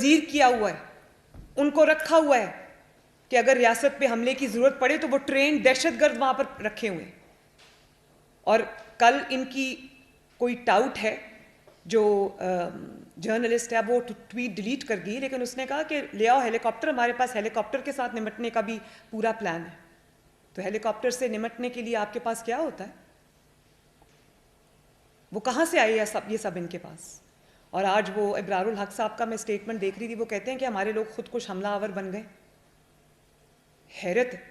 वजीर किया हुआ है, उनको रखा हुआ है कि अगर रियासत पे हमले की ज़रूरत पड़े तो वो ट्रेन दहशतगर्द वहाँ पर रखे हुए हैं। और कल इनकी कोई टाउट है जो जर्नलिस्ट है वो ट्वीट डिलीट कर गई, लेकिन उसने कहा कि ले आओ हेलीकॉप्टर, हमारे पास हेलीकॉप्टर के साथ निपटने का भी पूरा प्लान है। तो हेलीकॉप्टर से निपटने के लिए आपके पास क्या होता है? वो कहाँ से आए ये सब इनके पास? और आज वो इब्रारुल हक साहब का मैं स्टेटमेंट देख रही थी, वो कहते हैं कि हमारे लोग खुद कुछ हमलावर बन गए। हैरत है।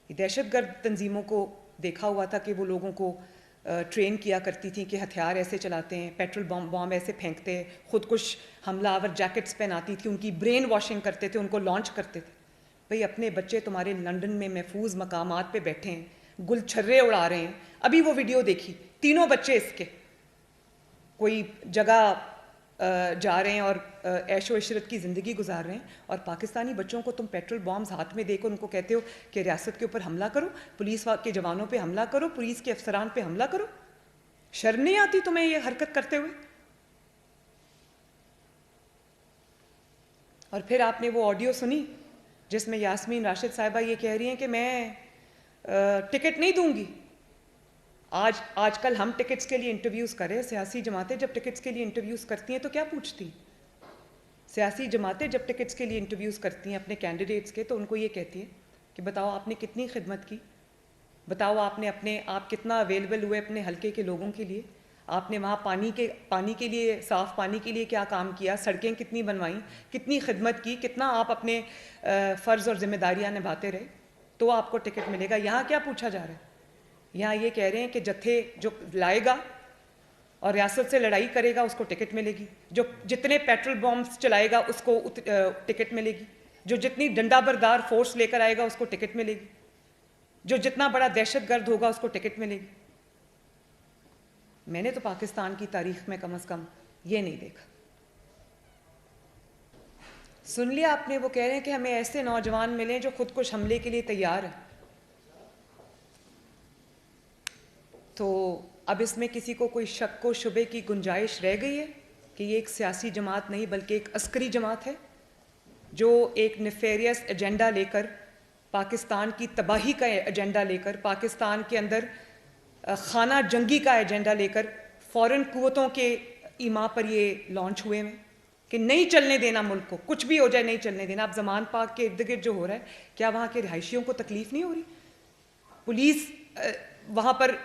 दहशतगर्द तंजीमों को देखा हुआ था कि वो लोगों को ट्रेन किया करती थी कि हथियार ऐसे चलाते हैं, पेट्रोल बॉम्ब ऐसे फेंकते हैं, खुद कुछ हमलावर जैकेट्स पहनाती थी, उनकी ब्रेन वॉशिंग करते थे, उनको लॉन्च करते थे। भाई अपने बच्चे तुम्हारे लंदन में महफूज मकामात पे बैठे हैं, गुलछर्रे उड़ा रहे हैं। अभी वो वीडियो देखी, तीनों बच्चे इसके कोई जगह जा रहे हैं और ऐशो इशरत की ज़िंदगी गुजार रहे हैं, और पाकिस्तानी बच्चों को तुम पेट्रोल बॉम्ब्स हाथ में देकर उनको कहते हो कि रियासत के ऊपर हमला करो, पुलिस के जवानों पे हमला करो, पुलिस के अफसरान पे हमला करो। शर्म नहीं आती तुम्हें ये हरकत करते हुए? और फिर आपने वो ऑडियो सुनी जिसमें यास्मीन राशिद साहिबा ये कह रही हैं कि मैं टिकट नहीं दूंगी। आजकल हम टिकट्स के लिए इंटरव्यूज़ करें, सियासी जमातें जब टिकट्स के लिए इंटरव्यूज़ करती हैं तो क्या पूछती हैं? सियासी जमातें जब टिकट्स के लिए इंटरव्यूज़ करती हैं अपने कैंडिडेट्स के, तो उनको ये कहती हैं कि बताओ आपने कितनी खिदमत की, बताओ आप कितना अवेलेबल हुए अपने हलके के लोगों के लिए, आपने वहाँ पानी के लिए, साफ़ पानी के लिए क्या काम किया, सड़कें कितनी बनवाई, कितनी खिदमत की, कितना आप अपने फ़र्ज़ और ज़िम्मेदारियाँ निभाते रहे, तो आपको टिकट मिलेगा। यहाँ क्या पूछा जा रहा है? यहाँ ये कह रहे हैं कि जत्थे जो लाएगा और रियासत से लड़ाई करेगा उसको टिकट मिलेगी, जो जितने पेट्रोल बॉम्ब्स चलाएगा उसको टिकट मिलेगी, जो जितनी डंडाबरदार फोर्स लेकर आएगा उसको टिकट मिलेगी, जो जितना बड़ा दहशतगर्द होगा उसको टिकट मिलेगी। मैंने तो पाकिस्तान की तारीख में कम से कम ये नहीं देखा। सुन लिया आपने, वो कह रहे हैं कि हमें ऐसे नौजवान मिले जो खुद कुछ हमले के लिए तैयार है। तो अब इसमें किसी को कोई शक व शुबे की गुंजाइश रह गई है कि ये एक सियासी जमात नहीं बल्कि एक अस्करी जमात है जो एक नेफेरियस एजेंडा लेकर, पाकिस्तान की तबाही का एजेंडा लेकर, पाकिस्तान के अंदर खाना जंगी का एजेंडा लेकर फ़ॉरेन कुव्वतों के ईमा पर ये लॉन्च हुए हैं कि नहीं चलने देना मुल्क को, कुछ भी हो जाए नहीं चलने देना। अब ज़मान पाक के इर्द गिर्द जो हो रहा है, क्या वहाँ के रिहायशियों को तकलीफ़ नहीं हो रही? पुलिस वहाँ पर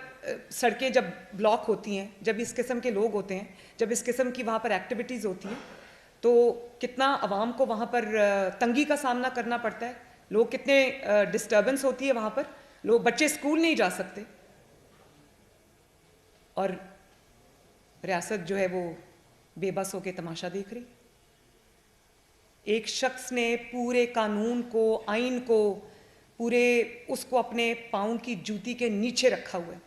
सड़कें जब ब्लॉक होती हैं, जब इस किस्म के लोग होते हैं, जब इस किस्म की वहाँ पर एक्टिविटीज़ होती हैं, तो कितना आवाम को वहाँ पर तंगी का सामना करना पड़ता है, लोग कितने डिस्टर्बेंस होती है वहाँ पर, लोग बच्चे स्कूल नहीं जा सकते, और रियासत जो है वो बेबस होकर तमाशा देख रही। एक शख्स ने पूरे कानून को, आइन को, पूरे उसको अपने पाँव की जूती के नीचे रखा हुआ है,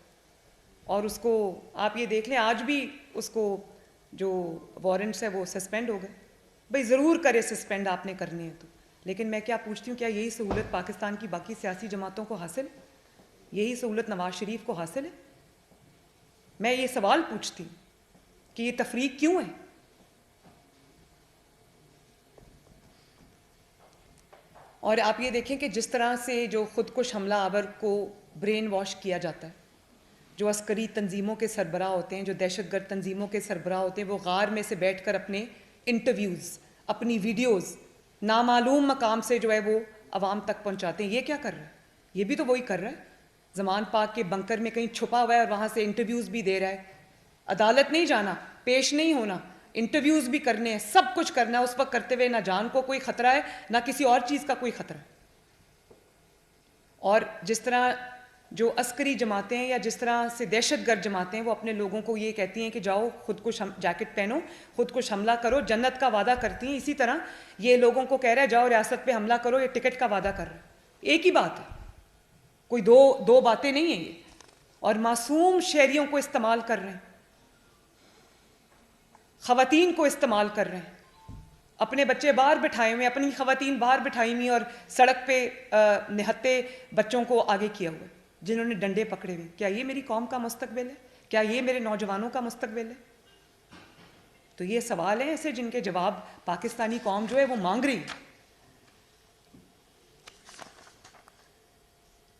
और उसको आप ये देख लें आज भी उसको जो वारंट्स है वो सस्पेंड हो गए। भाई ज़रूर करे सस्पेंड, आपने करने हैं तो, लेकिन मैं क्या पूछती हूँ, क्या यही सहूलत पाकिस्तान की बाकी सियासी जमातों को हासिल है? यही सहूलत नवाज शरीफ को हासिल है? मैं ये सवाल पूछती हूँ कि ये तफरीक क्यों है? और आप ये देखें कि जिस तरह से जो खुद कुछ हमला आवर को ब्रेन वॉश किया जाता है, जो अस्करी तंजीमों के सरबराह होते हैं, जो दहशतगर्द तंजीमों के सरबराह होते हैं, वो गार में से बैठकर अपने इंटरव्यूज़, अपनी वीडियोज़ नामालूम मकाम से जो है वो आवाम तक पहुँचाते हैं। ये क्या कर रहा है? ये भी तो वही कर रहा है। ज़मान पाक के बंकर में कहीं छुपा हुआ है और वहाँ से इंटरव्यूज़ भी दे रहा है। अदालत नहीं जाना, पेश नहीं होना, इंटरव्यूज़ भी करने हैं, सब कुछ करना है। उस वक्त करते हुए ना जान को कोई ख़तरा है, ना किसी और चीज़ का कोई ख़तरा है। और जिस तरह जो अस्करी जमातें हैं या जिस तरह से दहशतगर्द जमातें हैं वो अपने लोगों को ये कहती हैं कि जाओ खुद कुछ जैकेट पहनो, खुद कुछ हमला करो, जन्नत का वादा करती हैं, इसी तरह ये लोगों को कह रहा है जाओ रियासत पे हमला करो, ये टिकट का वादा कर रहा है। एक ही बात है, कोई दो बातें नहीं है ये। और मासूम शहरियों को इस्तेमाल कर रहे हैं, ख़वातीन को इस्तेमाल कर रहे हैं, अपने बच्चे बाहर बिठाए हुए, अपनी ख़वातीन बाहर बिठाई हुई और सड़क पे निहत्ते बच्चों को आगे किया हुआ, जिन्होंने डंडे पकड़े हुए। क्या ये मेरी कौम का मुस्तकबिल है? क्या ये मेरे नौजवानों का मुस्तकबिल है? तो ये सवाल हैं ऐसे जिनके जवाब पाकिस्तानी कौम जो है वो मांग रही है।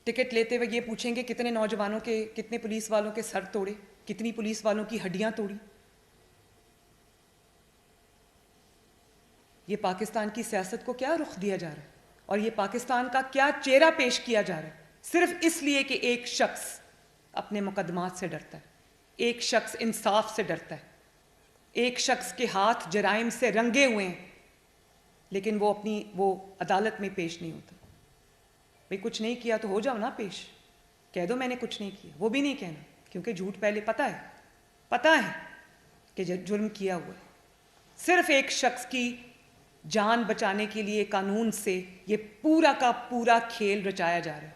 टिकट लेते हुए ये पूछेंगे कितने नौजवानों के, कितने पुलिस वालों के सर तोड़े, कितनी पुलिस वालों की हड्डियां तोड़ी। ये पाकिस्तान की सियासत को क्या रुख दिया जा रहा है और ये पाकिस्तान का क्या चेहरा पेश किया जा रहा है, सिर्फ इसलिए कि एक शख्स अपने मुकदमात से डरता है, एक शख्स इंसाफ से डरता है, एक शख्स के हाथ जराइम से रंगे हुए हैं, लेकिन वो अदालत में पेश नहीं होता। भाई कुछ नहीं किया तो हो जाओ ना पेश, कह दो मैंने कुछ नहीं किया। वो भी नहीं कहना, क्योंकि झूठ पहले पता है कि जुर्म किया हुआ है। सिर्फ एक शख्स की जान बचाने के लिए कानून से ये पूरा का पूरा खेल रचाया जा रहा है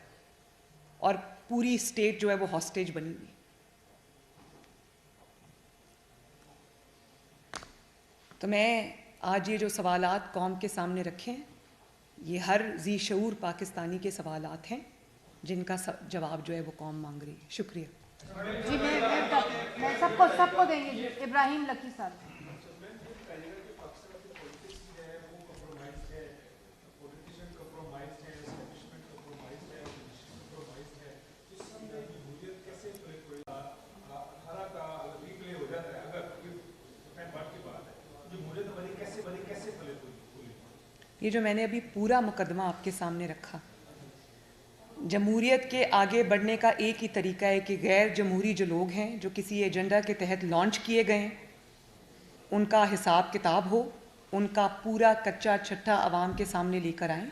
और पूरी स्टेट जो है वो हॉस्टेज बनी हुई है। तो मैं आज ये जो सवालात कौम के सामने रखे हैं, ये हर जी शऊर पाकिस्तानी के सवालात हैं जिनका जवाब जो है वो कौम मांग रही है। शुक्रिया जी। मैं सबको देंगे जी। इब्राहिम लकी साहब। ये जो मैंने अभी पूरा मुकदमा आपके सामने रखा, जमहूरियत के आगे बढ़ने का एक ही तरीका है कि गैर जमहूरी जो लोग हैं, जो किसी एजेंडा के तहत लॉन्च किए गए हैं, उनका हिसाब किताब हो, उनका पूरा कच्चा छट्टा आवाम के सामने लेकर आएं,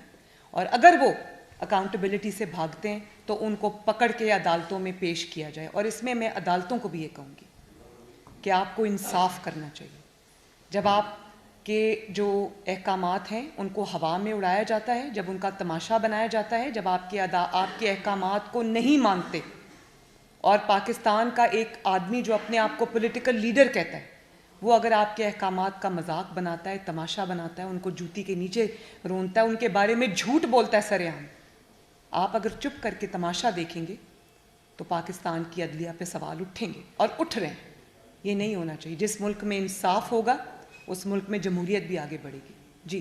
और अगर वो अकाउंटेबिलिटी से भागते हैं तो उनको पकड़ के अदालतों में पेश किया जाए। और इसमें मैं अदालतों को भी ये कहूँगी कि आपको इंसाफ करना चाहिए। जब आप के जो अहकामात हैं उनको हवा में उड़ाया जाता है, जब उनका तमाशा बनाया जाता है, जब आपके अहकामात को नहीं मानते, और पाकिस्तान का एक आदमी जो अपने आप को पॉलिटिकल लीडर कहता है, वो अगर आपके अहकामात का मजाक बनाता है, तमाशा बनाता है, उनको जूती के नीचे रोनता है, उनके बारे में झूठ बोलता है सरेआम, आप अगर चुप करके तमाशा देखेंगे तो पाकिस्तान की अदलिया पे सवाल उठेंगे और उठ रहे हैं। ये नहीं होना चाहिए। जिस मुल्क में इंसाफ होगा उस मुल्क में जमहूरियत भी आगे बढ़ेगी। जी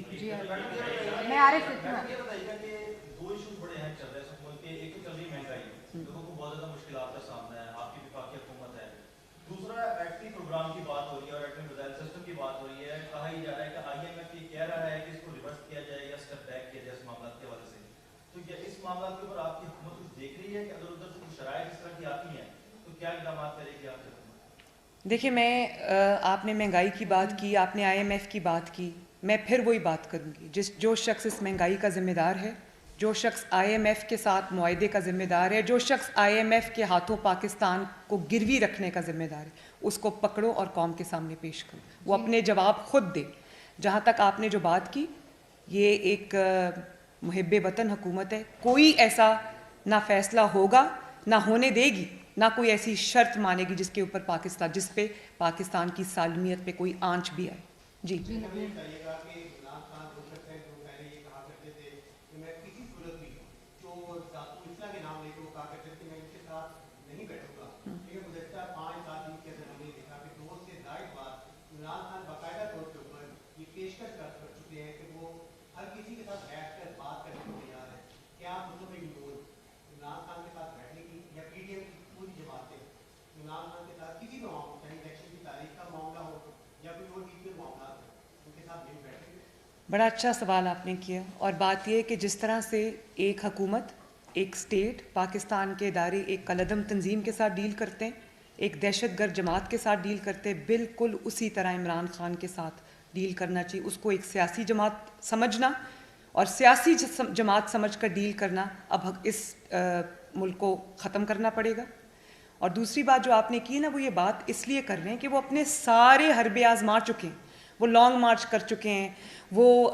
मैं आरिफ दो इशू बड़े हैं चल रहे हैं मुल्क के। एक तो चल रही महंगाई, लोगों को बहुत ज्यादा मुश्किलात का सामना है, आपकी विफाकी हुकूमत है। दूसरा एक्टिव प्रोग्राम की बात हो रही है और एक्टिव मिसाइल सिस्टम की बात हो रही है। कहा ही जा रहा है कि IMF ये कह रहा है कि इसको रिवर्स किया जाए या स्टेप बैक किया जाए इस मामला के हवाले से। तो क्या इस मामला के ऊपर आपकी हुकूमत कुछ देख रही है कि अगर उधर से कुछ शराइत इस तरह की आती हैं तो क्या इकदाम करेगी आपकी हुकूमत? देखिए, आपने महंगाई की बात की, आपने IMF की बात की, मैं फिर वही बात करूंगी। जो शख्स इस महंगाई का जिम्मेदार है, जो शख्स IMF के साथ मुआहदे का जिम्मेदार है, जो शख्स IMF के हाथों पाकिस्तान को गिरवी रखने का जिम्मेदार है, उसको पकड़ो और कौम के सामने पेश करो। वो अपने जवाब खुद दे। जहाँ तक आपने जो बात की, ये एक मुहिब्बे वतन हुकूमत है। कोई ऐसा ना फैसला होगा, ना होने देगी, ना कोई ऐसी शर्त मानेगी जिस पे पाकिस्तान की सालमियत पे कोई आंच भी आए। जी बड़ा अच्छा सवाल आपने किया। और बात यह कि जिस तरह से एक हुकूमत, एक स्टेट, पाकिस्तान के इदारे एक कलदम तंजीम के साथ डील करते हैं, एक दहशतगर्द जमात के साथ डील करते हैं, बिल्कुल उसी तरह इमरान खान के साथ डील करना चाहिए। उसको एक सियासी जमात समझना और सियासी जमात समझकर डील करना अब इस मुल्क को ख़त्म करना पड़ेगा। और दूसरी बात जो आपने की ना, वो ये बात इसलिए कर रहे हैं कि वो अपने सारे हरबे आजमा चुके हैं, वो लॉन्ग मार्च कर चुके हैं, वो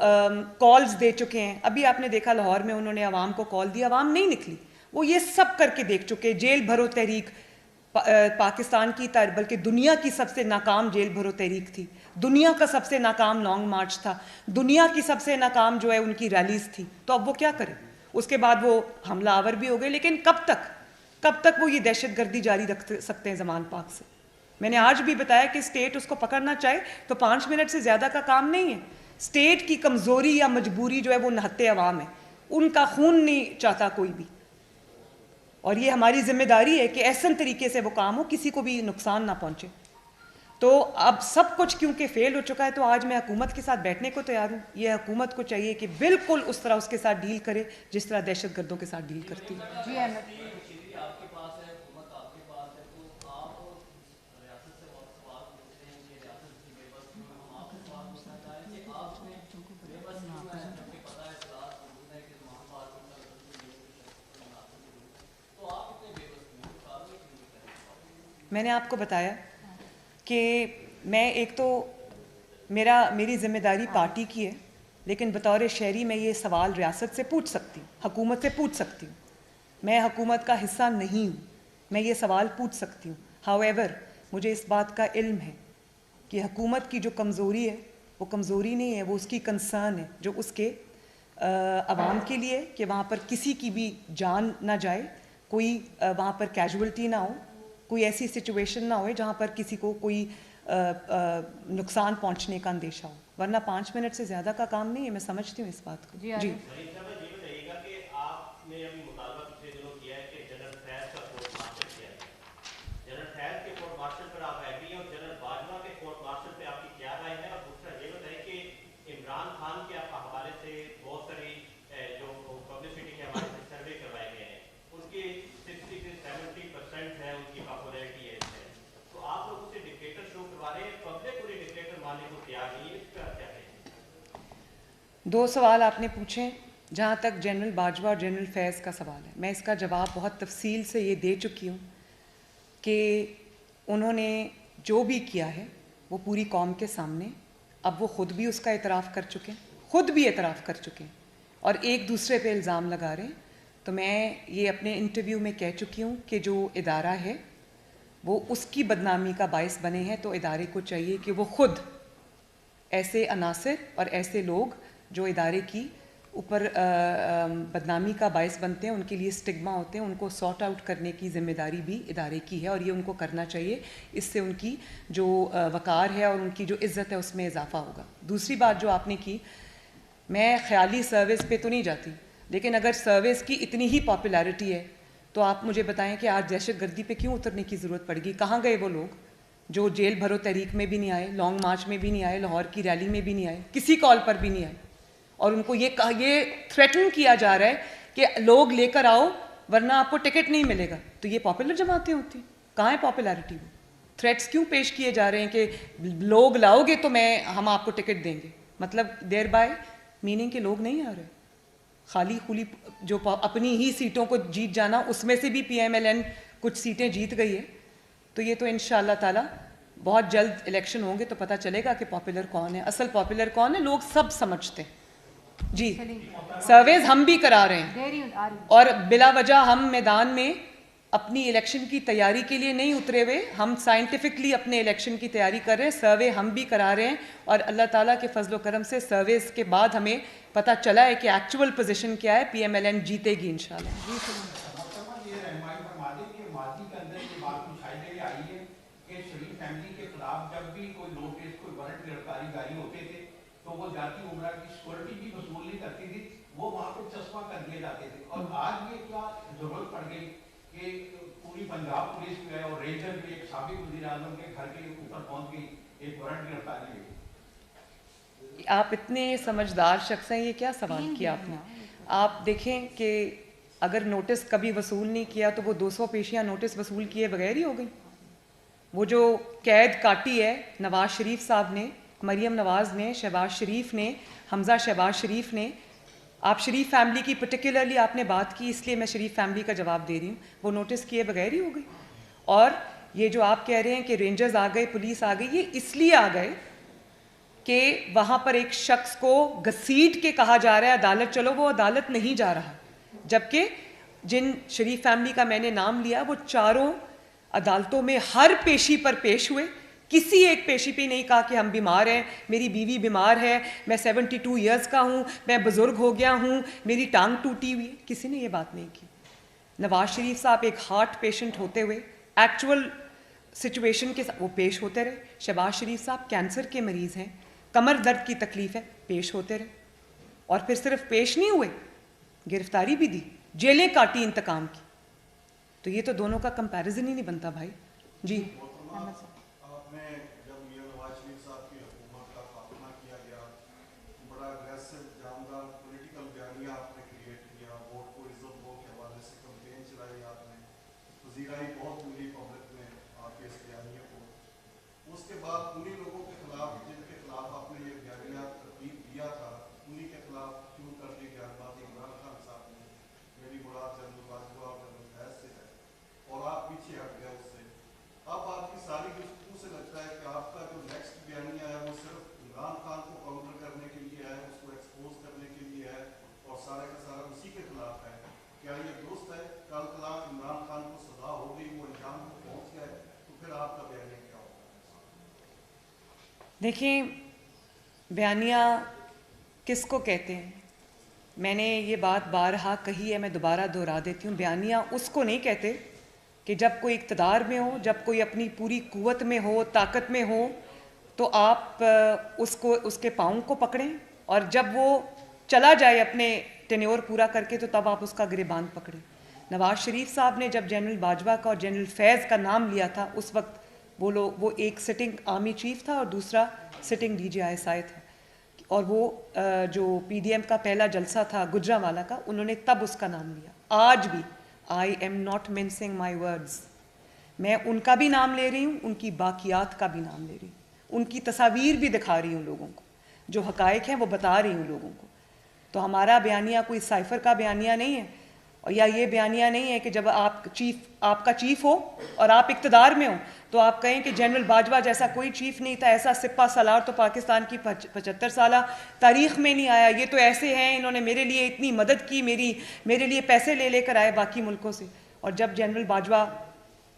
कॉल्स दे चुके हैं। अभी आपने देखा लाहौर में उन्होंने आवाम को कॉल दी, आवाम नहीं निकली। वो ये सब करके देख चुके। जेल भरो तहरीक पाकिस्तान की बल्कि दुनिया की सबसे नाकाम जेल भरो तहरीक थी, दुनिया का सबसे नाकाम लॉन्ग मार्च था, दुनिया की सबसे नाकाम जो है उनकी रैलीज थी। तो अब वो क्या करें? उसके बाद वो हमला आवर भी हो गए, लेकिन कब तक वो ये दहशतगर्दी जारी रख सकते हैं ज़मान पाक से? मैंने आज भी बताया कि स्टेट उसको पकड़ना चाहे तो 5 मिनट से ज़्यादा का काम नहीं है। स्टेट की कमज़ोरी या मजबूरी जो है वो नहत्ते अवाम है, उनका खून नहीं चाहता कोई भी, और ये हमारी जिम्मेदारी है कि ऐसा तरीके से वो काम हो किसी को भी नुकसान ना पहुंचे। तो अब सब कुछ क्योंकि फेल हो चुका है तो आज मैं हुकूमत के साथ बैठने को तैयार हूँ। ये हुकूमत को चाहिए कि बिल्कुल उस तरह उसके साथ डील करे जिस तरह दहशतगर्दों के साथ डील करती है। जी अहमद, मैंने आपको बताया कि मैं एक तो मेरी जिम्मेदारी पार्टी की है, लेकिन बतौर शहरी मैं ये सवाल रियासत से पूछ सकती हूँ, हुकूमत से पूछ सकती हूँ। मैं हुकूमत का हिस्सा नहीं हूँ, मैं ये सवाल पूछ सकती हूँ। हाउएवर मुझे इस बात का इल्म है कि हुकूमत की जो कमज़ोरी है वो कमज़ोरी नहीं है, वो उसकी कंसर्न है जो उसके आवाम के लिए कि वहाँ पर किसी की भी जान ना जाए, कोई वहाँ पर कैजुअल्टी ना हो, कोई ऐसी सिचुएशन ना हो जहाँ पर किसी को कोई नुकसान पहुँचने का अंदेशा हो। वरना 5 मिनट से ज़्यादा का काम नहीं है, मैं समझती हूँ इस बात को। जी दो सवाल आपने पूछे। जहाँ तक जनरल बाजवा और जनरल फैज़ का सवाल है, मैं इसका जवाब बहुत तफसील से ये दे चुकी हूँ कि उन्होंने जो भी किया है वो पूरी कौम के सामने, अब वो ख़ुद भी उसका एतराफ़ कर चुके हैं, ख़ुद भी एतराफ़ कर चुके हैं और एक दूसरे पे इल्ज़ाम लगा रहे हैं। तो मैं ये अपने इंटरव्यू में कह चुकी हूँ कि जो इदारा है वो उसकी बदनामी का बायस बने हैं, तो इदारे को चाहिए कि वो ख़ुद ऐसे अनासिर और ऐसे लोग जो इदारे की ऊपर बदनामी का बायस बनते हैं, उनके लिए स्टिग्मा होते हैं, उनको सॉर्ट आउट करने की ज़िम्मेदारी भी इदारे की है और ये उनको करना चाहिए। इससे उनकी जो वक़ार है और उनकी जो इज़्ज़त है उसमें इजाफ़ा होगा। दूसरी बात जो आपने की, मैं ख़याली सर्विस पे तो नहीं जाती, लेकिन अगर सर्विस की इतनी ही पॉपुलैरिटी है तो आप मुझे बताएं कि आज दहशतगर्दी पे क्यों उतरने की ज़रूरत पड़ेगी। कहाँ गए वो लोग जो जेल भरो तहरीक में भी नहीं आए, लॉन्ग मार्च में भी नहीं आए, लाहौर की रैली में भी नहीं आए, किसी कॉल पर भी नहीं आए, और उनको ये थ्रेटन किया जा रहा है कि लोग लेकर आओ वरना आपको टिकट नहीं मिलेगा। तो ये पॉपुलर जमातें होती, कहाँ है पॉपुलैरिटी? वो थ्रेट्स क्यों पेश किए जा रहे हैं कि लोग लाओगे तो हम आपको टिकट देंगे, मतलब देयर बाय मीनिंग के लोग नहीं आ रहे। खाली खुली जो अपनी ही सीटों को जीत जाना, उसमें से भी PMLN कुछ सीटें जीत गई है। तो ये तो इंशाअल्लाह ताला बहुत जल्द इलेक्शन होंगे तो पता चलेगा कि पॉपुलर कौन है, असल पॉपुलर कौन है, लोग सब समझते हैं। जी, सर्वेज हम भी करा रहे हैं और बिला वजह हम मैदान में अपनी इलेक्शन की तैयारी के लिए नहीं उतरे हुए, हम साइंटिफिकली अपने इलेक्शन की तैयारी कर रहे हैं। सर्वे हम भी करा रहे हैं और अल्लाह ताला के फजल करम से सर्वेस के बाद हमें पता चला है कि एक्चुअल पोजीशन क्या है। PMLN जीतेगी इंशाल्लाह। वो जाती उम्र की सिक्योरिटी भी वसूल नहीं करती थी, वो वहाँ पे चश्मा कर दिए जाते थे। और आज ये क्या जरूरत पड़ गई कि पूरी पंजाब पुलिस जो है और रेंजर भी एक साबिक वज़ीर आज़म के घर के ऊपर पहुँच गई, एक वारंट गिरफ्तारी हुई। आप इतने समझदार शख्स हैं, ये क्या सवाल किया आपने? आप देखें कि अगर नोटिस कभी वसूल नहीं किया तो वो 200 पेशियाँ नोटिस वसूल किए बगैर ही हो गई। वो जो कैद काटी है नवाज शरीफ साहब ने, मरियम नवाज़ ने, शहबाज शरीफ ने, हमज़ा शहबाज शरीफ ने, आप शरीफ फैमिली की पर्टिकुलरली आपने बात की इसलिए मैं शरीफ फैमिली का जवाब दे रही हूँ, वो नोटिस किए बगैर ही हो गई। और ये जो आप कह रहे हैं कि रेंजर्स आ गए, पुलिस आ गई, ये इसलिए आ गए कि वहाँ पर एक शख्स को घसीट के कहा जा रहा है अदालत चलो, वो अदालत नहीं जा रहा, जबकि जिन शरीफ फैमिली का मैंने नाम लिया वो चारों अदालतों में हर पेशी पर पेश हुए, किसी एक पेशी पे नहीं कहा कि हम बीमार हैं, मेरी बीवी बीमार है, मैं 72 ईयर्स का हूँ, मैं बुज़ुर्ग हो गया हूँ, मेरी टांग टूटी हुई है, किसी ने ये बात नहीं की। नवाज शरीफ साहब एक हार्ट पेशेंट होते हुए एक्चुअल सिचुएशन के साथ वो पेश होते रहे। शहबाज शरीफ साहब कैंसर के मरीज़ हैं, कमर दर्द की तकलीफ़ है, पेश होते रहे। और फिर सिर्फ पेश नहीं हुए, गिरफ्तारी भी दी, जेलें काटी इंतकाम की। तो ये तो दोनों का कंपैरिजन ही नहीं बनता भाई जी। आपने जब मियां नवाज शरीफ साहब की हुकूमत का खात्मा किया गया, बड़ा अग्रेसिव जानदार पॉलिटिकल बयानिया आपने क्रिएट किया, वोट को इज्जत दो के हवाले से कैंपेन चलाई आपने, वज़ीराई बहुत मिली पब्लिक में आपके इस बयानिए को। उसके बाद उन्हीं लोगों के खिलाफ जिनके खिलाफ आपने ये बयानिया तरतीब दिया था, उन्हीं के खिलाफ क्यों कर दी बयानबाजी इमरान खान साहब ने, मेरी मुराद जनरल बाजवा और जनरल फैज से है, और आप पीछे हट गए उससे। अब आपकी सारी गुफ्तगू से लगता है कि आपका जो नेक्स्ट बयानिया है वो सिर्फ इमरान खान को काउंटर करने के लिए है, उसको एक्सपोज करने के लिए है, और सारा का सारा उसी के खिलाफ है। क्या ये दुरुस्त है? कल कला इमरान खान को सजा हो गई, वो अंजाम को पहुंच गए, तो फिर आपका बयानिया क्या होगा? देखिए, बयानिया किसको कहते हैं? मैंने ये बात बारहा कही है, मैं दोबारा दोहरा देती हूँ। बयानिया उसको नहीं कहते कि जब कोई इक़्तिदार में हो, जब कोई अपनी पूरी कुव्वत में हो, ताकत में हो, तो आप उसको उसके पाँव को पकड़ें, और जब वो चला जाए अपने टेन्योर पूरा करके तो तब आप उसका गिरेबान पकड़ें। नवाज शरीफ साहब ने जब जनरल बाजवा का और जनरल फैज़ का नाम लिया था, उस वक्त वो एक सिटिंग आर्मी चीफ था और दूसरा सिटिंग DGI था, और वो जो PDM का पहला जलसा था गुजरांवाला का, उन्होंने तब उसका नाम लिया। आज भी I am not mincing my words, मैं उनका भी नाम ले रही हूँ, उनकी बाकियात का भी नाम ले रही हूँ, उनकी तस्वीर भी दिखा रही हूँ लोगों को, जो हकायक हैं वो बता रही हूँ लोगों को। तो हमारा बयानिया कोई साइफर का बयानिया नहीं है, और या ये बयानिया नहीं है कि जब आपका चीफ हो और आप इक़्तिदार में हो तो आप कहें कि जनरल बाजवा जैसा कोई चीफ नहीं था, ऐसा सिपा सलार तो पाकिस्तान की 75 साला तारीख में नहीं आया, ये तो ऐसे हैं, इन्होंने मेरे लिए इतनी मदद की, मेरे लिए पैसे ले लेकर आए बाकी मुल्कों से। और जब जनरल बाजवा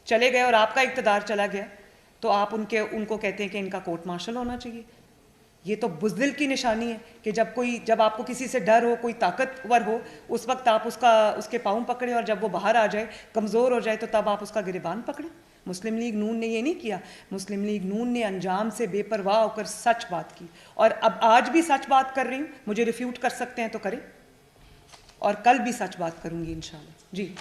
चले गए और आपका इक़्तिदार चला गया तो आप उनको कहते हैं कि इनका कोर्ट मार्शल होना चाहिए। ये तो बुज़दिल की निशानी है कि जब आपको किसी से डर हो, कोई ताकतवर हो, उस वक्त आप उसके पाँव पकड़े, और जब वो बाहर आ जाए, कमज़ोर हो जाए, तो तब आप उसका गिरेबान पकड़े। मुस्लिम लीग नून ने ये नहीं किया। मुस्लिम लीग नून ने अंजाम से बेपरवाह होकर सच बात की, और अब आज भी सच बात कर रही हूँ। मुझे रिफ्यूट कर सकते हैं तो करें, और कल भी सच बात करूँगी इंशाल्लाह जी।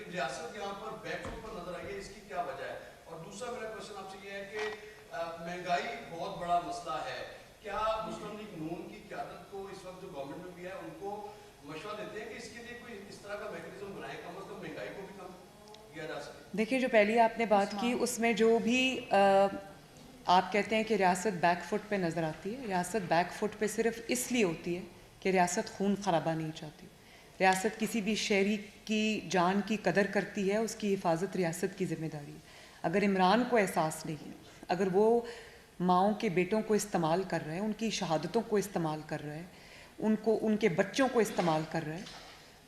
रियासत यहाँ पर बैकफुट पर नजर आई है, इसकी क्या वजह है? और दूसरा मेरा क्वेश्चन आपसे ये है कि महंगाई बहुत बड़ा मसला है, क्या मुस्लिम लीग नून की क़यादत को इस वक्त जो गवर्नमेंट में भी है उनको मशवरा देते हैं कि इसके लिए कोई इस तरह का मैकेनिज्म बनाए, कम अज कम महंगाई को भी कम किया जा सके? देखिए, जो पहली आपने बात की उसमें जो भी आप कहते हैं कि रियासत बैकफुट पे नज़र आती है, रियासत बैकफुट पे सिर्फ इसलिए होती है कि रियासत खून खराबा नहीं चाहती। रियासत किसी भी शहरी की जान की कदर करती है, उसकी हिफाजत रियासत की ज़िम्मेदारी है। अगर इमरान को एहसास नहीं है, अगर वो माओं के बेटों को इस्तेमाल कर रहा है, उनकी शहादतों को इस्तेमाल कर रहा है, उनके बच्चों को इस्तेमाल कर रहा है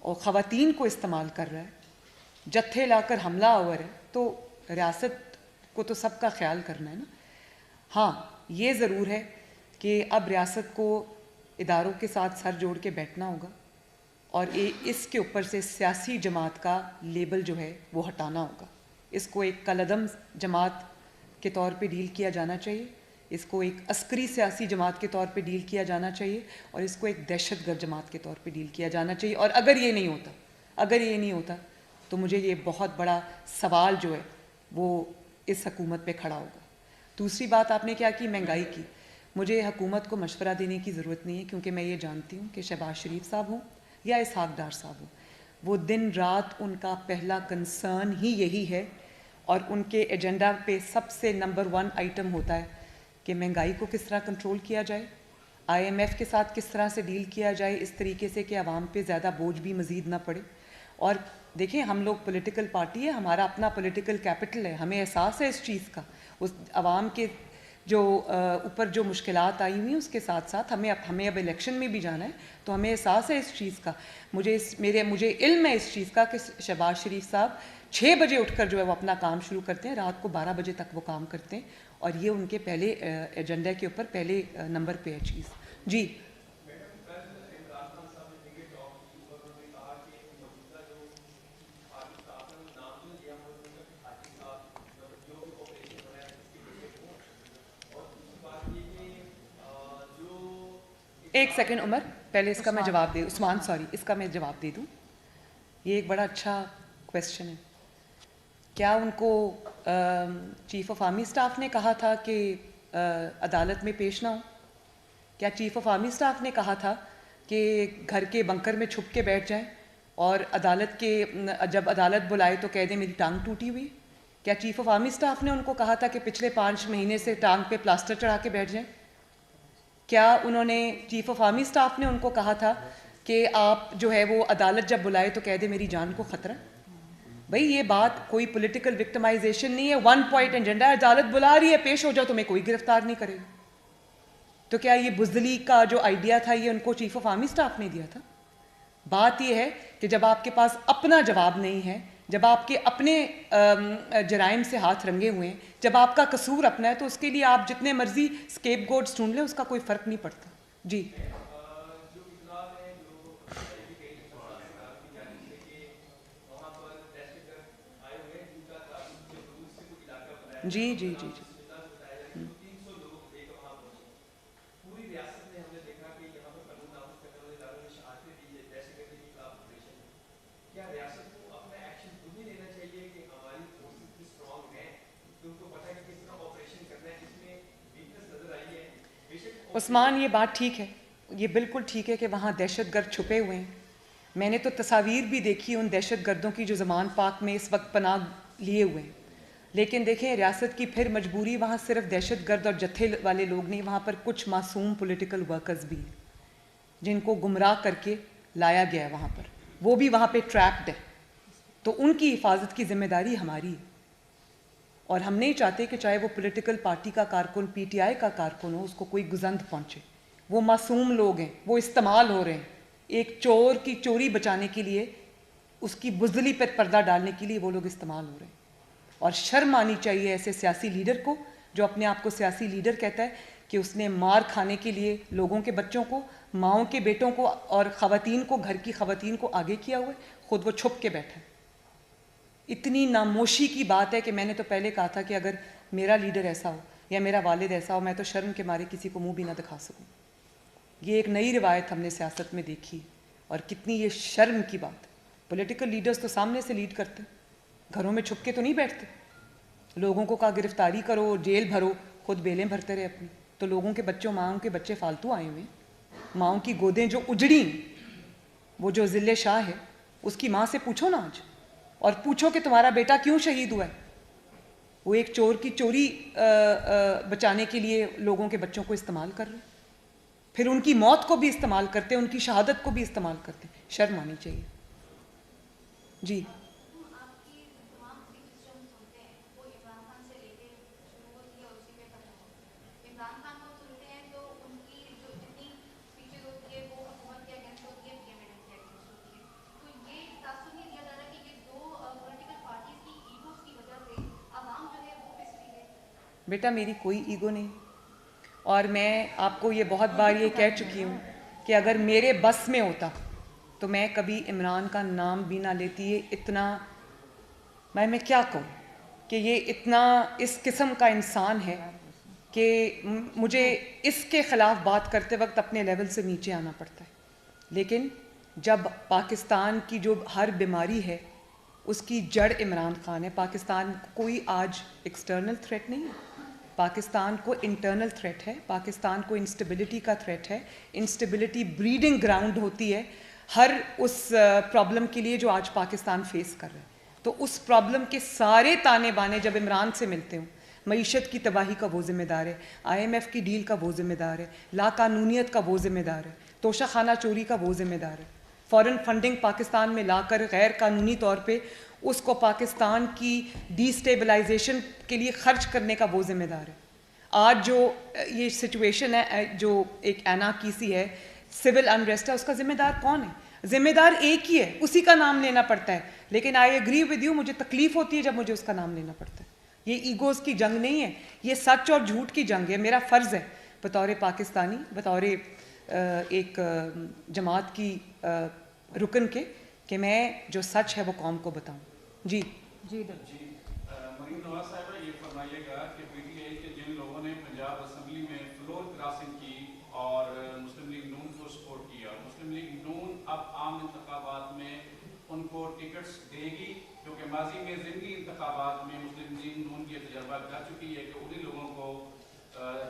और ख़वातीन को इस्तेमाल कर रहा है, जत्थे लाकर हमला आवर है, तो रियासत को तो सबका ख्याल करना है ना। हाँ, ये ज़रूर है कि अब रियासत को इदारों के साथ सर जोड़ के बैठना होगा, और इसके ऊपर से सियासी जमात का लेबल जो है वो हटाना होगा। इसको एक कलअदम जमात के तौर पे डील किया जाना चाहिए, इसको एक अस्करी सियासी जमात के तौर पे डील किया जाना चाहिए, और इसको एक दहशतगर्द जमात के तौर पे डील किया जाना चाहिए। और अगर ये नहीं होता तो मुझे ये बहुत बड़ा सवाल जो है वो इस हकूमत पे खड़ा होगा। दूसरी बात आपने क्या की, महंगाई की। मुझे हुकूमत को मशवरा देने की ज़रूरत नहीं है, क्योंकि मैं ये जानती हूँ कि शहबाज शरीफ साहब हों या इसहाक डार साहब हो, वो दिन रात उनका पहला कंसर्न ही यही है, और उनके एजेंडा पे सबसे नंबर 1 आइटम होता है कि महंगाई को किस तरह कंट्रोल किया जाए, IMF के साथ किस तरह से डील किया जाए इस तरीके से कि आवाम पे ज़्यादा बोझ भी मज़ीद ना पड़े। और देखिए, हम लोग पॉलिटिकल पार्टी है, हमारा अपना पॉलिटिकल कैपिटल है, हमें एहसास है इस चीज़ का। उस आवाम के जो ऊपर जो मुश्किलात आई हुई उसके साथ साथ हमें अब इलेक्शन में भी जाना है, तो हमें एहसास है इस चीज़ का। मुझे इल्म है इस चीज़ का कि शहबाज शरीफ साहब 6 बजे उठकर जो है वो अपना काम शुरू करते हैं, रात को 12 बजे तक वो काम करते हैं, और ये उनके पहले एजेंडा के ऊपर पहले नंबर पे है चीज़। जी एक सेकंड उमर, पहले इसका मैं जवाब दे उस्मान सॉरी इसका मैं जवाब दे दूं। ये एक बड़ा अच्छा क्वेश्चन है। क्या उनको चीफ ऑफ आर्मी स्टाफ ने कहा था कि अदालत में पेश ना हो? क्या चीफ ऑफ आर्मी स्टाफ ने कहा था कि घर के बंकर में छुप के बैठ जाएं और जब अदालत बुलाए तो कह दें मेरी टांग टूटी हुई? क्या चीफ ऑफ आर्मी स्टाफ ने उनको कहा था कि पिछले 5 महीने से टांग पे प्लास्टर चढ़ा के बैठ जाएं? क्या उन्होंने चीफ ऑफ आर्मी स्टाफ ने उनको कहा था कि आप जो है वो अदालत जब बुलाए तो कह दे मेरी जान को खतरा? भाई, ये बात कोई पॉलिटिकल विक्टिमाइजेशन नहीं है, 1 पॉइंट एजेंडा है। अदालत बुला रही है, पेश हो जाओ, तुम्हें कोई गिरफ्तार नहीं करेगा। तो क्या ये बुज़दिली का जो आइडिया था ये उनको चीफ ऑफ आर्मी स्टाफ ने दिया था? बात ये है कि जब आपके पास अपना जवाब नहीं है, जब आपके अपने जराइम से हाथ रंगे हुए हैं, जब आपका कसूर अपना है, तो उसके लिए आप जितने मर्जी स्केपगोट्स ढूंढ लें, उसका कोई फ़र्क नहीं पड़ता। जी जी जी जी जी उस्मान, ये बात ठीक है, ये बिल्कुल ठीक है कि वहाँ दहशतगर्द छुपे हुए हैं। मैंने तो तस्वीर भी देखी उन दहशतगर्दों की जो ज़मान पाक में इस वक्त पनाह लिए हुए हैं। लेकिन देखें, रियासत की फिर मजबूरी, वहाँ सिर्फ दहशतगर्द और जत्थे वाले लोग नहीं, वहाँ पर कुछ मासूम पॉलिटिकल वर्कर्स भी हैं जिनको गुमराह करके लाया गया है वहाँ पर, वो भी वहाँ पे ट्रैप्ड है। तो उनकी हिफाजत की जिम्मेदारी हमारी है, और हम नहीं चाहते कि चाहे वो पॉलिटिकल पार्टी का कारकुन, PTI का कारकुन हो, उसको कोई गुजंद पहुँचे। वो मासूम लोग हैं, वो इस्तेमाल हो रहे हैं। एक चोर की चोरी बचाने के लिए, उसकी बुज़दिली पर पर्दा डालने के लिए वो लोग इस्तेमाल हो रहे हैं। और शर्म आनी चाहिए ऐसे सियासी लीडर को जो अपने आप को सियासी लीडर कहता है कि उसने मार खाने के लिए लोगों के बच्चों को, माओं के बेटों को और ख़वातीन को, घर की ख़वातीन को आगे किया हुआ है, खुद वो छुप के बैठा है। इतनी नामोशी की बात है कि मैंने तो पहले कहा था कि अगर मेरा लीडर ऐसा हो या मेरा वालिद ऐसा हो, मैं तो शर्म के मारे किसी को मुंह भी ना दिखा सकूं। ये एक नई रिवायत हमने सियासत में देखी, और कितनी ये शर्म की बात है। पॉलिटिकल लीडर्स तो सामने से लीड करते हैं, घरों में छुप के तो नहीं बैठते। लोगों को कहा गिरफ्तारी करो, जेल भरो, खुद बेलें भरते रहे अपनी। तो लोगों के बच्चों, माओं के बच्चे फालतू आए हुए, माओं की गोदें जो उजड़ी, वो जो जिले शाह है उसकी माँ से पूछो ना आज, और पूछो कि तुम्हारा बेटा क्यों शहीद हुआ है। वो एक चोर की चोरी बचाने के लिए लोगों के बच्चों को इस्तेमाल कर रहे, फिर उनकी मौत को भी इस्तेमाल करते, उनकी शहादत को भी इस्तेमाल करते। शर्म आनी चाहिए। जी बेटा, मेरी कोई ईगो नहीं, और मैं आपको ये बहुत बार ये कह चुकी हूँ कि अगर मेरे बस में होता तो मैं कभी इमरान का नाम भी ना लेती। ये इतना, मैं क्या कहूँ कि ये इतना इस किस्म का इंसान है कि मुझे इसके ख़िलाफ़ बात करते वक्त अपने लेवल से नीचे आना पड़ता है। लेकिन जब पाकिस्तान की जो हर बीमारी है उसकी जड़ इमरान खान है। पाकिस्तान कोई आज एक्सटर्नल थ्रेट नहीं है, पाकिस्तान को इंटरनल थ्रेट है, पाकिस्तान को इंस्टेबिलिटी का थ्रेट है। इंस्टेबिलिटी ब्रीडिंग ग्राउंड होती है हर उस प्रॉब्लम के लिए जो आज पाकिस्तान फेस कर रहा है। तो उस प्रॉब्लम के सारे ताने बाने जब इमरान से मिलते हों, मईशत की तबाही का वो ज़िम्मेदार है, IMF की डील का वो ज़िम्मेदार है, लाकानूनियत का वो ज़िम्मेदार है, तोशा खाना चोरी का वो ज़िम्मेदार है, फ़ॉरेन फंडिंग पाकिस्तान में लाकर गैर कानूनी तौर पे उसको पाकिस्तान की डिस्टेबलाइजेशन के लिए खर्च करने का वो ज़िम्मेदार है। आज जो ये सिचुएशन है, जो एक एनार्की है, सिविल अनरेस्ट है, उसका ज़िम्मेदार कौन है? ज़िम्मेदार एक ही है, उसी का नाम लेना पड़ता है। लेकिन आई एग्री विद यू, मुझे तकलीफ़ होती है जब मुझे उसका नाम लेना पड़ता है। ये ईगोज़ की जंग नहीं है, ये सच और झूठ की जंग है। मेरा फ़र्ज़ है बतौर पाकिस्तानी, बतौर एक जमात की रुकन के, कि मैं जो सच है वो कौम को बताऊं। जी जी मरीम नवाज साहिबा, ये फरमाइएगा कि PTI के जिन लोगों ने पंजाब असेंबली में फ्लोर क्रॉसिंग की और मुस्लिम लीग नून को सपोर्ट किया, मुस्लिम लीग नून अब आम इंतखाबात में उनको टिकट्स देगी, क्योंकि माजी में ज़िमनी इंतखाबात में मुस्लिम लीग नून की तजर्बा कर चुकी है कि उन्हीं लोगों को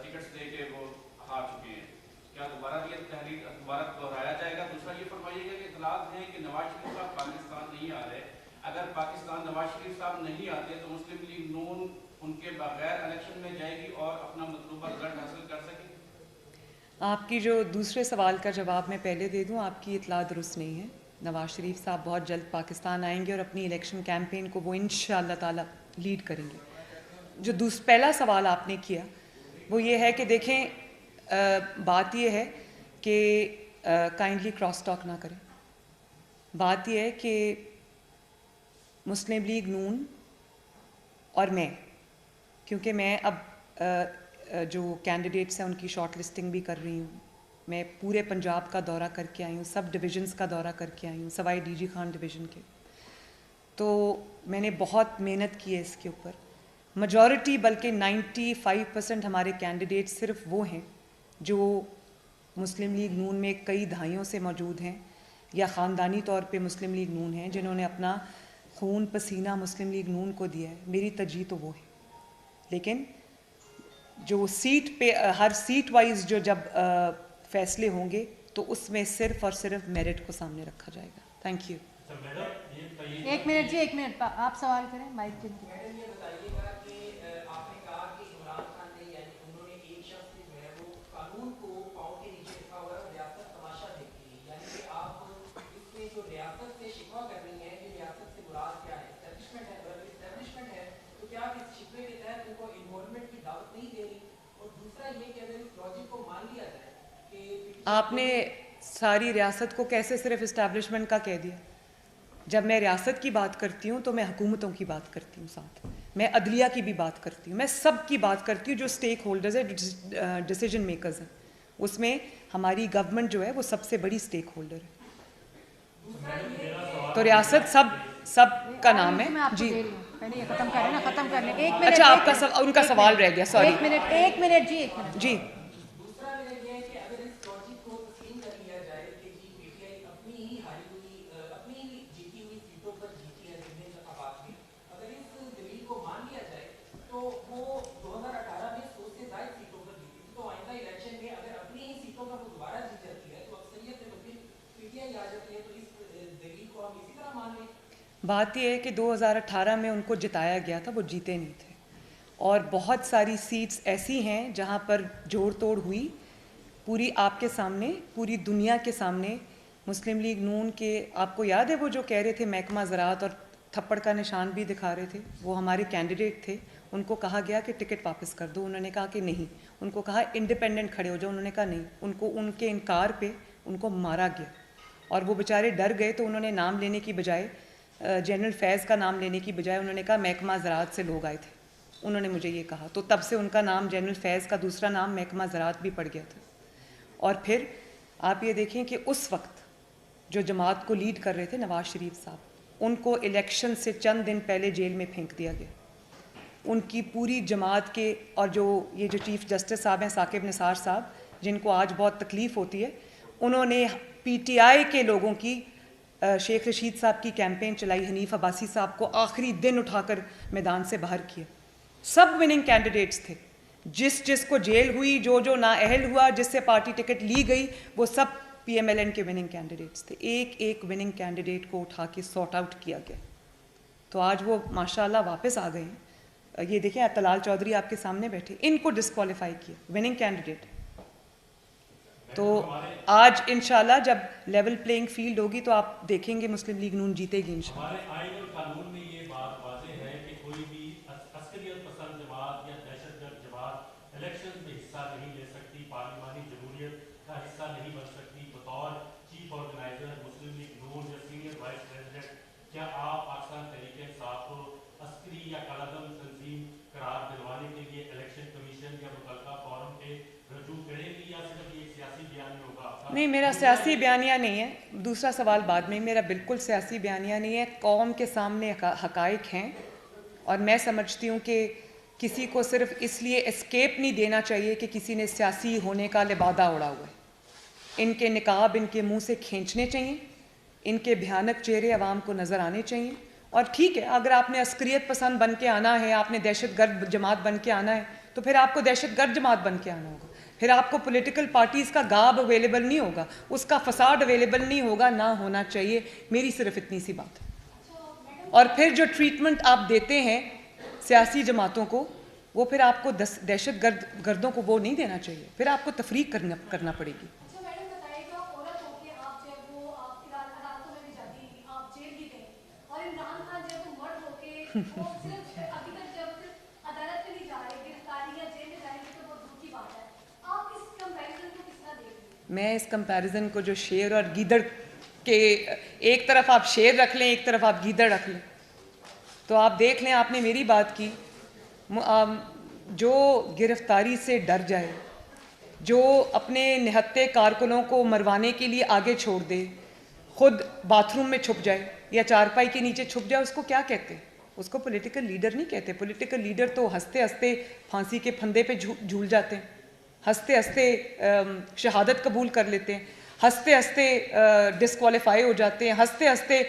टिकट्स दे के वो हार चुके हैं। क्या दोबारा ये तहरीक दोबारा दोहराया जाएगा? दूसरा ये फरमाइएगा कि इतलात हैं कि नवाज शरीफ साहब पाकिस्तान नहीं आ रहे, अगर पाकिस्तान नवाज शरीफ साहब नहीं आते तो मुस्लिम लीग नून उनके बगैर इलेक्शन में जाएगी और अपना मतलूबा रिजल्ट हासिल कर सकेगी। आपकी जो दूसरे सवाल का जवाब मैं पहले दे दूं, आपकी इतला दुरुस्त नहीं है। नवाज शरीफ साहब बहुत जल्द पाकिस्तान आएंगे और अपनी इलेक्शन कैंपेन को वो इंशाअल्लाह ताला लीड करेंगे। जो पहला सवाल आपने किया वो ये है कि देखें, बात ये है कि काइंडली क्रॉस टॉक ना करें। बात ये है कि मुस्लिम लीग नून और मैं, क्योंकि मैं अब जो कैंडिडेट्स हैं उनकी शॉर्ट लिस्टिंग भी कर रही हूँ, मैं पूरे पंजाब का दौरा करके आई हूँ, सब डिविजन्स का दौरा करके आई हूँ, सवाई DG खान डिवीज़न के। तो मैंने बहुत मेहनत की है इसके ऊपर। मेजॉरिटी बल्कि 95% हमारे कैंडिडेट सिर्फ वो हैं जो मुस्लिम लीग नून में कई दहाइयों से मौजूद हैं या ख़ानदानी तौर पे मुस्लिम लीग नून हैं, जिन्होंने अपना खून पसीना मुस्लिम लीग नून को दिया है। मेरी तरजीह तो वो है। लेकिन जो सीट पे हर सीट वाइज जो जब फैसले होंगे तो उसमें सिर्फ और सिर्फ मेरिट को सामने रखा जाएगा। Thank you. एक मिनट जी, एक मिनट, आप सवाल करें। माइक जी। मैडम ये बताइएगा कि आपने कहा कि इमरान खान ने, यानी उन्होंने एक शख्स से जो है वो कानून को पाँव के नीचे रखा हुआ है और रियासत तमाशा देखती है, यानी कि आप इसमें जो रियासत से शिकवा कर रही हैं कि रियासत से मुराद क्या है? एस्टैब्लिशमेंट है। अगर एस्टैब्लिशमेंट है तो क्या आप इस शिकवे के तहत उनको इन्वॉल्वमेंट की दावत नहीं दे रही? और दूसरा ये कि अगर इस लॉजिक को मान लिया जाए कि आपने सारी रियासत को कैसे सिर्फ इस्टेब्लिशमेंट का कह दिया? जब मैं रियासत की बात करती हूँ तो मैं हुकूमतों की बात करती हूँ, साथ मैं अदलिया की भी बात करती हूँ, मैं सब की बात करती हूँ जो स्टेक होल्डर्स है, डिसीजन मेकर्स हैं। उसमें हमारी गवर्नमेंट जो है वो सबसे बड़ी स्टेक होल्डर है। तो रियासत सब का नाम है जी। पहले ये खत्म करें ना, खत्म कर लें। एक मिनट। अच्छा, आपका उनका सवाल रह गया, सॉरी। एक मिनट जी, एक मिनट जी। दूसरा मेरा ये है कि अगर इस लॉजिक को तस्लीम कर लिया जाए कि जी PTI अपनी ही हारी हुई, अपनी ही जीती हुई सीटों पर जीती है ज़िमनी इंतखाबात में, अगर इस दलील को मान लिया जाए तो वो 2018 में 100 से ज़ायद सीटों पर जीती थी, तो आइंदा इलेक्शन में अगर अपनी ही सीटों पर वो दोबारा जीत जाती है तो अक्सरियत में फिर PTI आ जाती है, तो इस दलील को हम इसी तरह मान लें। बात यह है कि 2018 में उनको जिताया गया था, वो जीते नहीं थे। और बहुत सारी सीट्स ऐसी हैं जहां पर जोड़ तोड़ हुई, पूरी आपके सामने, पूरी दुनिया के सामने। मुस्लिम लीग नून के, आपको याद है वो जो कह रहे थे महकमा ज़राअत और थप्पड़ का निशान भी दिखा रहे थे, वो हमारे कैंडिडेट थे। उनको कहा गया कि टिकट वापस कर दो, उन्होंने कहा कि नहीं। उनको कहा इंडिपेंडेंट खड़े हो जाओ, उन्होंने कहा नहीं। उनको उनके इनकार पे उनको मारा गया और वो बेचारे डर गए। तो उन्होंने नाम लेने की बजाय, जनरल फैज़ का नाम लेने की बजाय उन्होंने कहा महकमा ज़राअत से लोग आए थे, उन्होंने मुझे ये कहा। तो तब से उनका नाम जनरल फैज़ का दूसरा नाम महकमा ज़राअत भी पड़ गया था। और फिर आप ये देखें कि उस वक्त जो जमात को लीड कर रहे थे नवाज शरीफ साहब, उनको इलेक्शन से चंद दिन पहले जेल में फेंक दिया गया। उनकी पूरी जमात के, और जो ये जो चीफ़ जस्टिस साहब हैं साकिब निसार साहब, जिनको आज बहुत तकलीफ़ होती है, उन्होंने PTI के लोगों की, शेख रशीद साहब की कैंपेन चलाई, हनीफ अब्बासी साहब को आखिरी दिन उठाकर मैदान से बाहर किया। सब विनिंग कैंडिडेट्स थे, जिसको जेल हुई, जो नाअहल हुआ, जिससे पार्टी टिकट ली गई, वो सब PMLN के विनिंग कैंडिडेट्स थे। एक एक विनिंग कैंडिडेट को उठा के सॉर्ट आउट किया गया। तो आज वो माशाल्लाह वापस आ गए हैं। ये देखें तलाल चौधरी आपके सामने बैठे, इनको डिस्क्वालीफाई किया विनिंग कैंडिडेट। तो आज इंशाल्लाह जब लेवल प्लेइंग फील्ड होगी तो आप देखेंगे मुस्लिम लीग नून जीतेगी इंशाल्लाह। हमारे आइन और कानून में ये बात वाज़ेह है कि कोई भी अस्करियत पसंद जमात या दहशतगर्द जमात इलेक्शन में हिस्सा नहीं ले सकती, पार्लिमानी जमहूरियत का हिस्सा नहीं बन सकती। बतौर चीफ ऑर्गेनाइजर मुस्लिम लीग नून या सीनियर वाइस प्रेसिडेंट, क्या आप पाकिस्तान तहरीक इंसाफ को अस्करी या कालादम तंजीम करार दिलवाने के लिए इलेक्शन कमीशन या मुतल्लिका फोरम पे रजू करेंगी या सिर्फ ये सियासी बयान होगा? नहीं, मेरा सियासी बयानिया नहीं है। दूसरा सवाल बाद में, मेरा बिल्कुल सियासी बयानिया नहीं है। कौम के सामने हकाइक हैं और मैं समझती हूँ कि किसी को सिर्फ इसलिए एस्केप नहीं देना चाहिए कि किसी ने सियासी होने का लिबादा उड़ा हुआ है। इनके निकाब इनके मुंह से खींचने चाहिए, इनके भयानक चेहरे अवाम को नज़र आने चाहिए। और ठीक है, अगर आपने अस्करियत पसंद बन के आना है, आपने दहशतगर्द जमात बन के आना है, तो फिर आपको दहशतगर्द जमात बन के आना होगा। फिर आपको पॉलिटिकल पार्टीज़ का गाब अवेलेबल नहीं होगा, उसका फसाड अवेलेबल नहीं होगा, ना होना चाहिए। मेरी सिर्फ इतनी सी बात है। और फिर जो ट्रीटमेंट आप देते हैं सियासी जमातों को, वो फिर आपको दहशतगर्दों को वो नहीं देना चाहिए, फिर आपको तफरीक करना पड़ेगी। मैं इस कंपैरिजन को, जो शेर और गीदड़ के, एक तरफ आप शेर रख लें, एक तरफ आप गीदड़ रख लें, तो आप देख लें, आपने मेरी बात की। जो गिरफ्तारी से डर जाए, जो अपने निहत्ते कारकुनों को मरवाने के लिए आगे छोड़ दे, खुद बाथरूम में छुप जाए या चारपाई के नीचे छुप जाए, उसको क्या कहते हैं? उसको पॉलिटिकल लीडर नहीं कहते। पॉलिटिकल लीडर तो हंसते हंसते फांसी के फंदे पे झूल जाते हैं, हंसते हंसते शहादत कबूल कर लेते हैं, हंसते हंसते डिस्क्वालीफाई हो जाते हैं, हंसते हंसते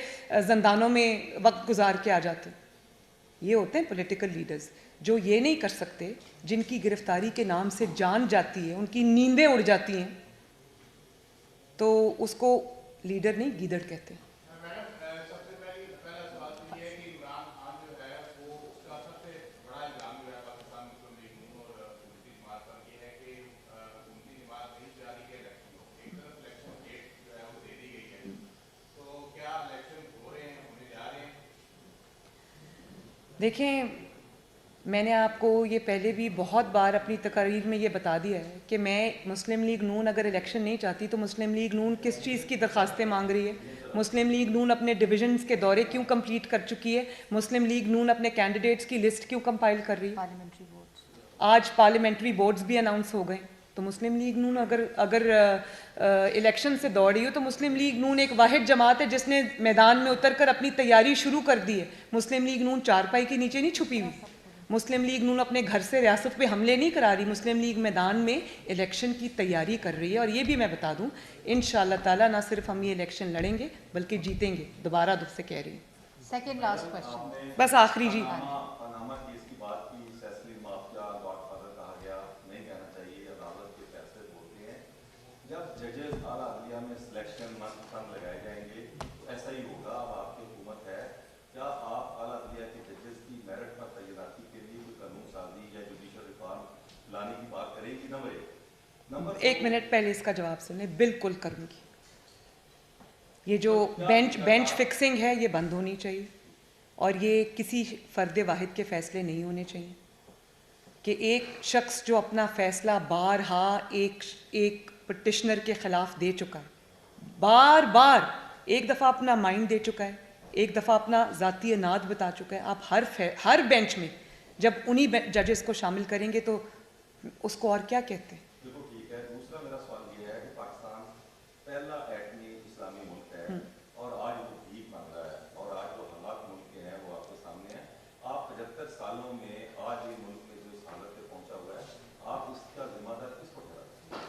जंदानों में वक्त गुजार के आ जाते हैं। ये होते हैं पॉलिटिकल लीडर्स, जो ये नहीं कर सकते, जिनकी गिरफ्तारी के नाम से जान जाती है, उनकी नींदें उड़ जाती हैं, तो उसको लीडर नहीं गीदड़ कहते हैं। देखें, मैंने आपको ये पहले भी बहुत बार अपनी तकरीर में ये बता दिया है कि मैं मुस्लिम लीग नून अगर इलेक्शन नहीं चाहती तो मुस्लिम लीग नून किस चीज़ की दरख्वास्तें मांग रही है, मुस्लिम लीग नून अपने डिविजन्स के दौरे क्यों कंप्लीट कर चुकी है, मुस्लिम लीग नून अपने कैंडिडेट्स की लिस्ट क्यों कंपाइल कर रही है। आज पार्लियामेंट्री बोर्ड्स भी अनाउंस हो गए, तो मुस्लिम लीग नून अगर इलेक्शन से दौड़ रही हो तो मुस्लिम लीग नून एक वाहिद जमात है जिसने मैदान में उतरकर अपनी तैयारी शुरू कर दी है। मुस्लिम लीग नून चारपाई के नीचे नहीं छुपी हुई, मुस्लिम लीग नून अपने घर से रियासत पे हमले नहीं करा रही, मुस्लिम लीग मैदान में इलेक्शन की तैयारी कर रही है। और ये भी मैं बता दूं, इंशाअल्लाह ताला ना सिर्फ हम ये इलेक्शन लड़ेंगे बल्कि जीतेंगे, दोबारा दुख से कह रही हूँ। सेकंड लास्ट क्वेश्चन, बस आखिरी जी। जब जजेस आला अदलिया में सिलेक्शन मनपसंद लगाए जाएंगे तो ऐसा ही होगा। अब आपकी हुकूमत है, क्या आप आला अदलिया के जजेस की मेरिट पर तैनाती के लिए कोई कानून साजी या जुडिशल रिफॉर्म लाने की बात करेंगी? नंबर एक मिनट पहले इसका जवाब सुने। बिल्कुल करूँगी। ये जो बेंच फिक्सिंग है ये बंद होनी चाहिए, और ये किसी फ़र्द वाहिद के फ़ैसले नहीं होने चाहिए कि एक शख्स जो अपना फ़ैसला बारहा एक पटिशनर के ख़िलाफ़ दे चुका है, बार बार, एक दफ़ा अपना माइंड दे चुका है, एक दफ़ा अपना ज़ाती अनाद बता चुका है, आप हर बेंच में जब उन्हीं जजेस को शामिल करेंगे तो उसको और क्या कहते हैं? देखो ठीक है। दूसरा मेरा सवाल ये है कि पाकिस्तान पहला एटमी इस्लामी मुल्क है और आज वो भीख मांग रहा है, और आज जो हालात मुल्क के हैं वो आपके सामने है। आप 75 सालों में आज ये मुल्क में जो इस हालत पे पहुंचा हुआ है, आप इसका जिम्मेदार किसको ठहराते हैं?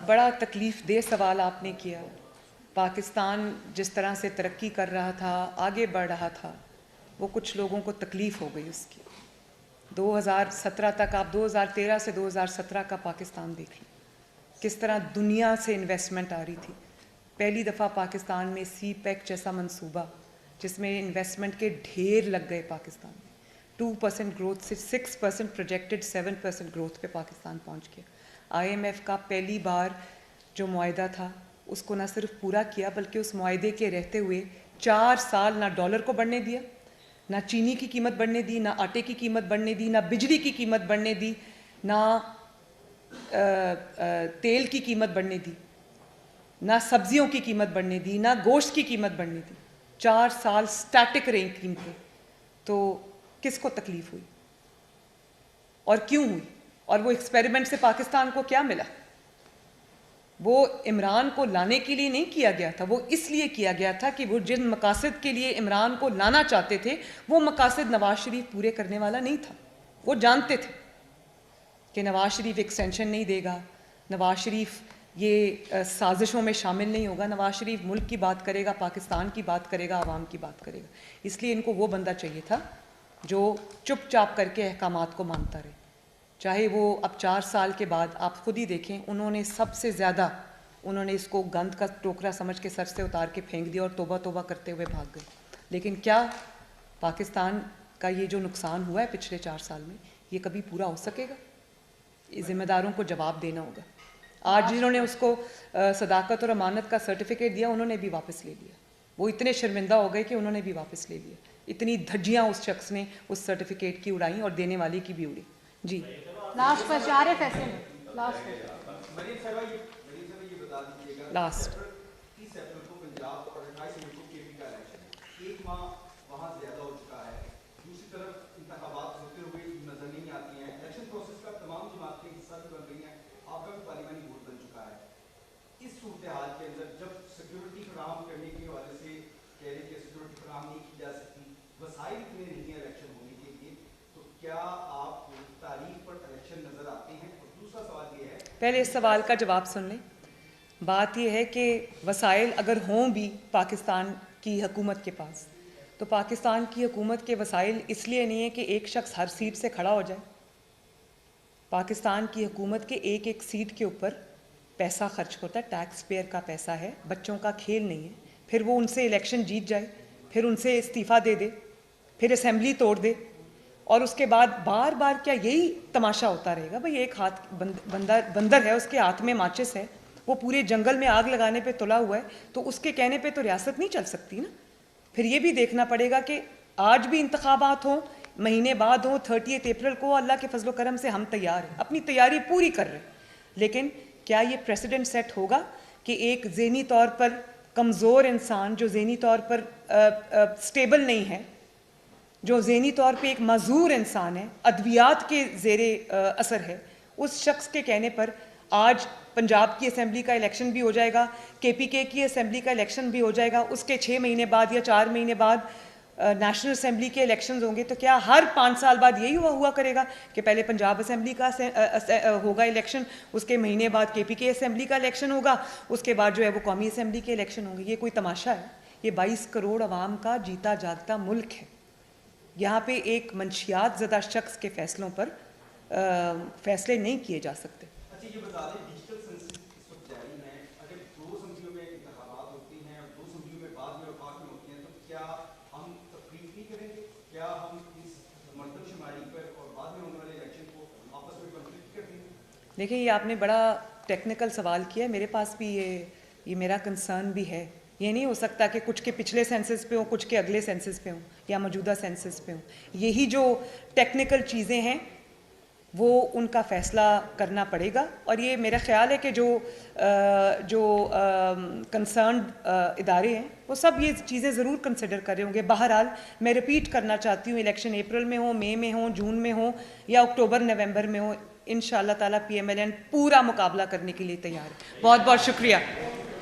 बड़ा तकलीफ़ दे सवाल आपने किया। पाकिस्तान जिस तरह से तरक्की कर रहा था, आगे बढ़ रहा था, वो कुछ लोगों को तकलीफ़ हो गई उसकी। 2017 तक, आप 2013 से 2017 का पाकिस्तान देख लें, किस तरह दुनिया से इन्वेस्टमेंट आ रही थी। पहली दफ़ा पाकिस्तान में CPEC जैसा मंसूबा जिसमें इन्वेस्टमेंट के ढेर लग गए पाकिस्तान में, 2% ग्रोथ से 6% प्रोजेक्टेड 7% ग्रोथ पे पाकिस्तान पहुंच गया। IMF का पहली बार जो मुआहदा था उसको ना सिर्फ पूरा किया बल्कि उस मुआहदे के रहते हुए 4 साल ना डॉलर को बढ़ने दिया, ना चीनी की कीमत बढ़ने दी, ना आटे की कीमत बढ़ने दी, ना बिजली की कीमत बढ़ने दी, ना तेल की कीमत बढ़ने दी, ना सब्जियों की कीमत बढ़ने दी, ना गोश्त की कीमत बढ़ने दी। 4 साल स्टैटिक रही कीमतें। तो किसको तकलीफ हुई और क्यों हुई? और वो एक्सपेरिमेंट से पाकिस्तान को क्या मिला? वो इमरान को लाने के लिए नहीं किया गया था, वो इसलिए किया गया था कि वो जिन मकासद के लिए इमरान को लाना चाहते थे वो मकासद नवाज शरीफ पूरे करने वाला नहीं था। वो जानते थे कि नवाज शरीफ एक्सटेंशन नहीं देगा, नवाज शरीफ ये साजिशों में शामिल नहीं होगा, नवाज शरीफ मुल्क की बात करेगा, पाकिस्तान की बात करेगा, आवाम की बात करेगा। इसलिए इनको वो बंदा चाहिए था जो चुपचाप करके अहकामात को मानता रहे। चाहे वो अब 4 साल के बाद आप खुद ही देखें, उन्होंने सबसे ज़्यादा उन्होंने इसको गंद का टोकरा समझ के सर से उतार के फेंक दिया और तोबा तोबा करते हुए भाग गए। लेकिन क्या पाकिस्तान का ये जो नुकसान हुआ है पिछले 4 साल में, ये कभी पूरा हो सकेगा? ज़िम्मेदारों को जवाब देना होगा। आज जिन्होंने उसको सदाकत और अमानत का सर्टिफिकेट दिया उन्होंने भी वापस ले लिया। वो इतने शर्मिंदा हो गए कि उन्होंने भी वापस ले लिया। इतनी धज्जियाँ उस शख्स ने उस सर्टिफिकेट की उड़ाई और देने वाले की भी उड़ी। जी लास्ट क्वेश्चन आ रहे फैसले में, लास्ट लास्ट 30 अप्रैल को पंजाब और 28 मई को केपी का इलेक्शन है। 1 माह वहां ज्यादा हो चुका है। दूसरी तरफ इंतखाबात होते हुए नजर नहीं आती हैं। इलेक्शन प्रोसेस का तमाम जमातें हिस्सा भी बन रही हैं। आपका भी पार्लियामानी बोर्ड बन चुका है। इस सूरत हाल के अंदर जब सिक्योरिटी फराहम करने के हवाले से कह रहे कि सिक्योरिटी फराहम नहीं की जा सकती, वसाइल इतने नहीं है इलेक्शन होने के लिए, तो क्या आप तारीख पर इलेक्शन नजर आते हैं? और दूसरा सवाल ये है, पहले इस सवाल का जवाब सुन लें। बात यह है कि वसाइल अगर हों भी पाकिस्तान की हुकूमत के पास, तो पाकिस्तान की हुकूमत के वसाइल इसलिए नहीं है कि एक शख्स हर सीट से खड़ा हो जाए। पाकिस्तान की हुकूमत के एक एक सीट के ऊपर पैसा खर्च होता है, टैक्स पेयर का पैसा है, बच्चों का खेल नहीं है। फिर वो उनसे इलेक्शन जीत जाए, फिर उनसे इस्तीफ़ा दे दे, फिर असेंबली तोड़ दे, और उसके बाद बार बार क्या यही तमाशा होता रहेगा? भाई एक हाथ बंदर है, उसके हाथ में माचिस है, वो पूरे जंगल में आग लगाने पे तुला हुआ है, तो उसके कहने पे तो रियासत नहीं चल सकती ना। फिर ये भी देखना पड़ेगा कि आज भी इंतखाबात हों, महीने बाद हों, 30 अप्रैल को, अल्लाह के फजलो करम से हम तैयार हैं, अपनी तैयारी पूरी कर रहे हैं। लेकिन क्या ये प्रेसिडेंट सेट होगा कि एक ज़हनी तौर पर कमज़ोर इंसान, जो ज़हनी तौर पर स्टेबल नहीं है, जो ज़हनी तौर पे एक माजूर इंसान है, अद्वियात के ज़ेरे असर है, उस शख्स के कहने पर आज पंजाब की असेंबली का इलेक्शन भी हो जाएगा, KPK की असेंबली का इलेक्शन भी हो जाएगा, उसके 6 महीने बाद या 4 महीने बाद नेशनल असेंबली के इलेक्शंस होंगे। तो क्या हर 5 साल बाद यही हुआ करेगा कि पहले पंजाब असेंबली का होगा इलेक्शन, उसके महीने बाद KPK असेंबली का इलेक्शन होगा, उसके बाद जो है वो कौमी असेंबली के इलेक्शन होंगे? ये कोई तमाशा है? ये 22 करोड़ आवाम का जीता जागता मुल्क है। यहाँ पे एक मंशियात ज़दा शख्स के फैसलों पर फैसले नहीं किए जा सकते। अच्छा ये बता दें, डिजिटल सेंसस इस वक्त जारी है। अगर 2 असेंबलियों में इंतखाबात होती हैं और 2 असेंबलियों में बाद में वफाक में होती हैं, तो क्या हम तकरीब नहीं करेंगे? क्या हम इस मर्दमशुमारी पर और बाद में होने वाले इलेक्शन को आपस में कॉन्फ्लिक्ट कर देंगे? देखिए, ये आपने बड़ा टेक्निकल सवाल किया है। मेरे पास भी ये मेरा कंसर्न भी है। ये नहीं हो सकता कि कुछ के पिछले सेंसस पे हो, कुछ के अगले सेंसस पे हो या मौजूदा सेंसस पे हो। यही जो टेक्निकल चीज़ें हैं वो उनका फ़ैसला करना पड़ेगा। और ये मेरा ख्याल है कि जो कंसर्न इदारे हैं वो सब ये चीज़ें ज़रूर कंसिडर कर रहे होंगे। बहरहाल मैं रिपीट करना चाहती हूँ, इलेक्शन अप्रैल में हो, मई में हो, जून में हो या अक्टूबर नवंबर में हो, इंशाअल्लाह ताला PMLN पूरा मुकाबला करने के लिए तैयार है। बहुत बहुत शुक्रिया।